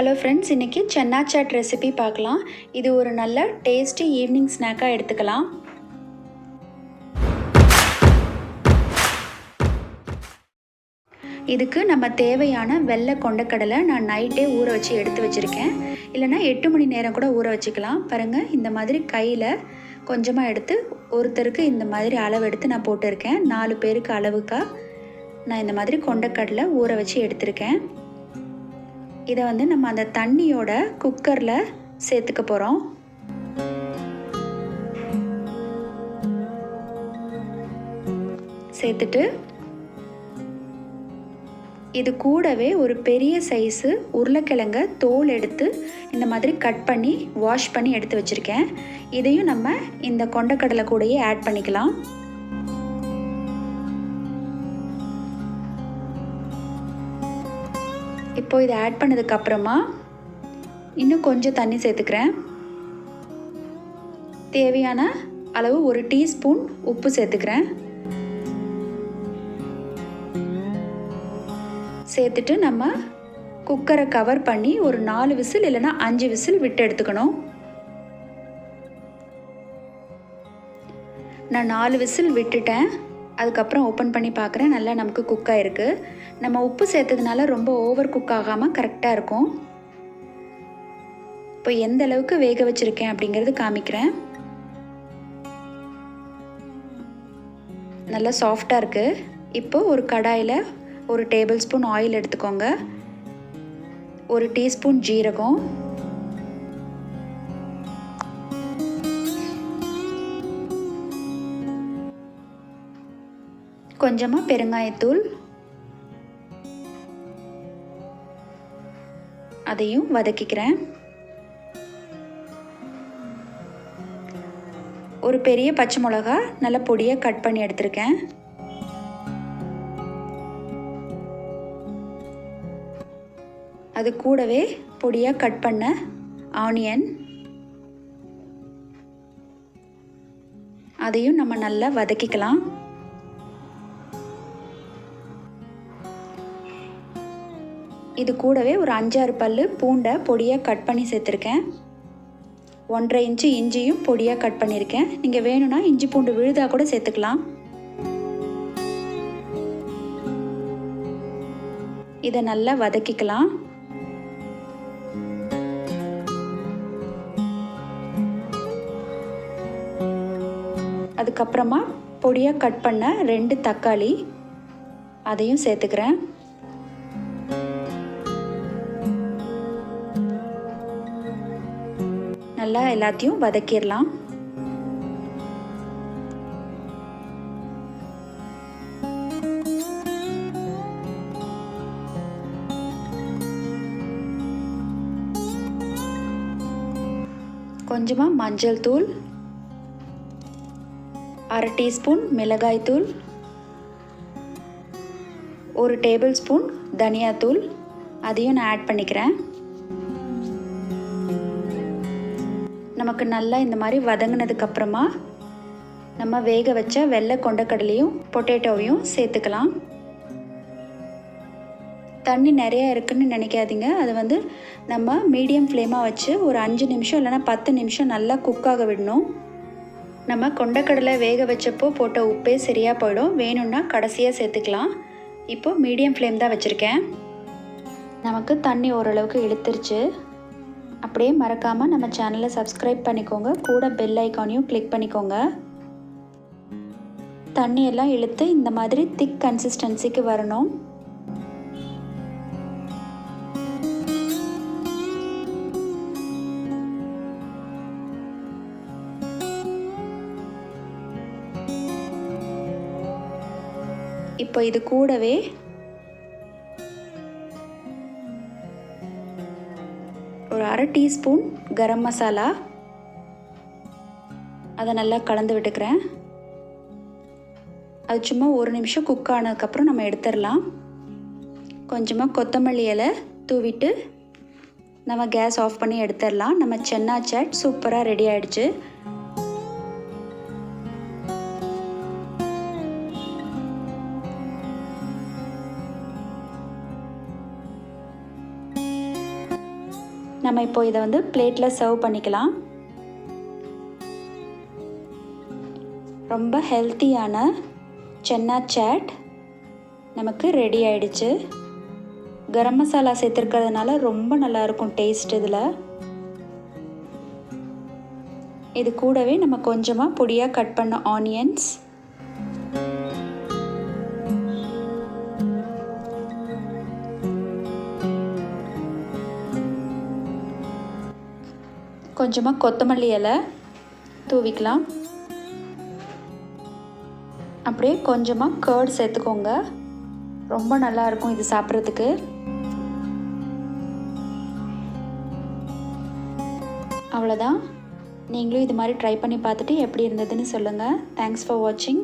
Hello friends, இன்றைக்கி chana chat recipe பார்க்கலாம். இது ஒரு நல்ல டேஸ்டி ஈவினிங் ஸ்நாக்காக எடுத்துக்கலாம். இதுக்கு நம்ம தேவையான வெள்ளை கொண்டக்கடலை நான் நைட்டே ஊற வச்சு எடுத்து வச்சுருக்கேன். இல்லைனா 8 மணி நேரம் கூட ஊற வச்சுக்கலாம். பாருங்கள், இந்த மாதிரி கையில் கொஞ்சமாக எடுத்து ஒருத்தருக்கு இந்த மாதிரி அளவு எடுத்து நான் போட்டிருக்கேன். 4 பேருக்கு அளவுக்காக நான் இந்த மாதிரி கொண்டக்கடலை ஊற வச்சு எடுத்திருக்கேன். இதை நம்ம அந்த தண்ணியோட குக்கரில் சேர்த்துக்க போகிறோம். சேர்த்துட்டு இது கூடவே ஒரு பெரிய சைஸு உருளைக்கிழங்க தோல் எடுத்து இந்த மாதிரி கட் பண்ணி வாஷ் பண்ணி எடுத்து வச்சுருக்கேன். இதையும் நம்ம இந்த கொண்டக்கடலை கூடயே ஆட் பண்ணிக்கலாம். இப்போ இதை ஆட் பண்ணதுக்கப்புறமா இன்னும் கொஞ்சம் தண்ணி சேர்த்துக்கிறேன். தேவையான அளவு 1 டீஸ்பூன் உப்பு சேர்த்துக்கிறேன். சேர்த்துட்டு நம்ம குக்கரை கவர் பண்ணி ஒரு 4 விசில் இல்லைன்னா 5 விசில் விட்டு எடுத்துக்கணும். நான் 4 விசில் விட்டுட்டேன். அதுக்கப்புறம் ஓப்பன் பண்ணி பார்க்குறேன். நல்லா நமக்கு குக் ஆகிருக்கு. நம்ம உப்பு சேர்த்ததுனால ரொம்ப ஓவர் குக் ஆகாமல் கரெக்டாக இருக்கும். இப்போ எந்த அளவுக்கு வேக வச்சுருக்கேன் அப்படிங்கிறது காமிக்கிறேன். நல்லா சாஃப்டாக இருக்குது. இப்போ ஒரு கடாயில் 1 டேபிள் ஸ்பூன் ஆயில் எடுத்துக்கோங்க. 1 டீஸ்பூன் ஜீரகம், கொஞ்சமாக பெருங்காயத்தூள், அதையும் வதக்கிக்கிறேன். ஒரு பெரிய பச்சை மிளகா நல்ல பொடியாக கட் பண்ணி எடுத்திருக்கேன். அது கூடவே பொடியாக கட் பண்ண ஆனியன், அதையும் நம்ம நல்லா வதக்கிக்கலாம். இது கூடவே ஒரு 5-6 பல்லு பூண்டை பொடியாக கட் பண்ணி சேர்த்துருக்கேன். 1.5 இன்ச்சு இஞ்சியும் பொடியாக கட் பண்ணியிருக்கேன். நீங்கள் வேணும்னா இஞ்சி பூண்டு விழுதா கூட சேர்த்துக்கலாம். இதை நல்லா வதக்கிக்கலாம். அதுக்கப்புறமா பொடியாக கட் பண்ண 2 தக்காளி, அதையும் சேர்த்துக்கிறேன். நல்லா எல்லாத்தையும் வதக்கிடலாம். கொஞ்சமாக மஞ்சள் தூள், 1/2 டீஸ்பூன் மிளகாய் தூள், 1 டேபிள் ஸ்பூன் தனியாத்தூள், அதையும் நான் ஆட் பண்ணிக்கிறேன். நமக்கு நல்லா இந்த மாதிரி வதங்கினதுக்கப்புறமா நம்ம வேக வச்ச வெள்ளை கொண்டக்கடலையும் பொட்டேட்டோவையும் சேர்த்துக்கலாம். தண்ணி நிறையா இருக்குன்னு நினைக்காதீங்க. அது நம்ம மீடியம் ஃப்ளேமாக வச்சு ஒரு 5 நிமிஷம் இல்லைனா 10 நிமிஷம் நல்லா குக்காக விடணும். நம்ம கொண்டக்கடலை வேக வச்சப்போ போட்ட உப்பே சரியாக போயிடும். வேணும்னா கடைசியாக சேர்த்துக்கலாம். இப்போது மீடியம் ஃப்ளேம் தான் வச்சுருக்கேன். நமக்கு தண்ணி ஓரளவுக்கு இழுத்துருச்சு. அப்படியே மறக்காமல் நம்ம சேனலை சப்ஸ்கிரைப் பண்ணிக்கோங்க. கூட பெல் ஐக்கானையும் கிளிக் பண்ணிக்கோங்க. தண்ணியெல்லாம் இழுத்து இந்த மாதிரி திக் கன்சிஸ்டன்சிக்கு வரணும். இப்போ இது கூடவே ஒரு 1/2 டீஸ்பூன் கரம் மசாலா, அதை நல்லா கலந்து விட்டுக்கிறேன். அது சும்மா 1 நிமிஷம் குக் ஆனதுக்கப்புறம் நம்ம எடுத்துடலாம். கொஞ்சமாக கொத்தமல்லி இலை தூவிட்டு நம்ம கேஸ் ஆஃப் பண்ணி எடுத்துடலாம். நம்ம சன்னா சாட் சூப்பராக ரெடி ஆகிடுச்சு. நம்ம இப்போ இதை வந்து பிளேட்டில் சர்வ் பண்ணிக்கலாம். ரொம்ப ஹெல்த்தியான சன்னா சாட் நமக்கு ரெடி ஆயிடுச்சு. கரம் மசாலா சேர்த்துருக்கிறதுனால ரொம்ப நல்லாயிருக்கும் டேஸ்ட். இது கூடவே நம்ம கொஞ்சமாக பொடியாக கட் பண்ண ஆனியன்ஸ், கொஞ்சமாக கொத்தமல்லி இலை தூவிக்கலாம். அப்படியே கொஞ்சமாக கர்ட் சேர்த்துக்கோங்க. ரொம்ப நல்லாயிருக்கும் இது சாப்பிட்றதுக்கு. அவ்வளோதான். நீங்களும் இது மாதிரி ட்ரை பண்ணி பார்த்துட்டு எப்படி இருந்ததுன்னு சொல்லுங்கள். தேங்க்ஸ் ஃபார் வாட்சிங்.